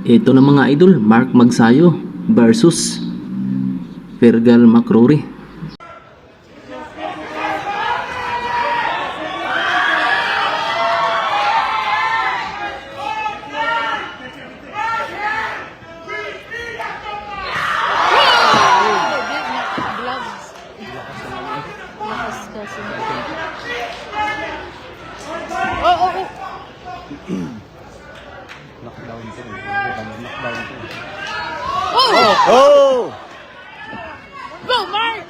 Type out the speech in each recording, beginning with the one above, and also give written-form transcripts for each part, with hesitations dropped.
Ito na mga idol, Mark Magsayo versus Fergal Macrory. Knockdown to. Knockdown to. Oh! Go, Mark!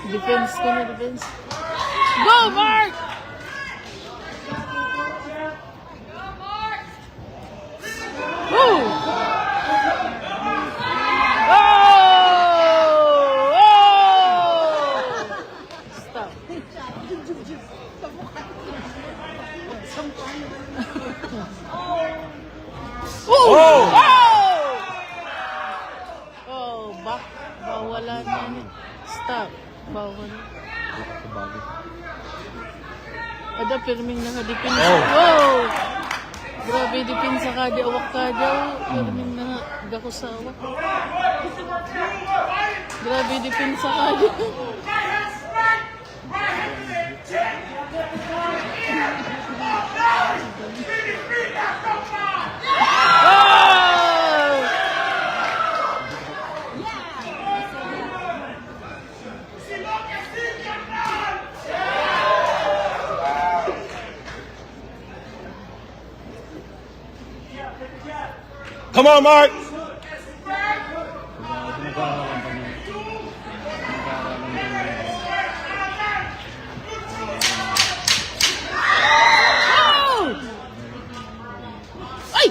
Defense ko na, defense. Go, Mark! Woo! Oh! Oh! Stop. Oh! Oh! Bawalan na. Stop. Bawal. Ada pirming nakadipin. Oh! Grabe dipin sa kadi awak ka daw. Pirming na gako sa awak. Grabe dipin sa kadi. Come on, Mark! Ay!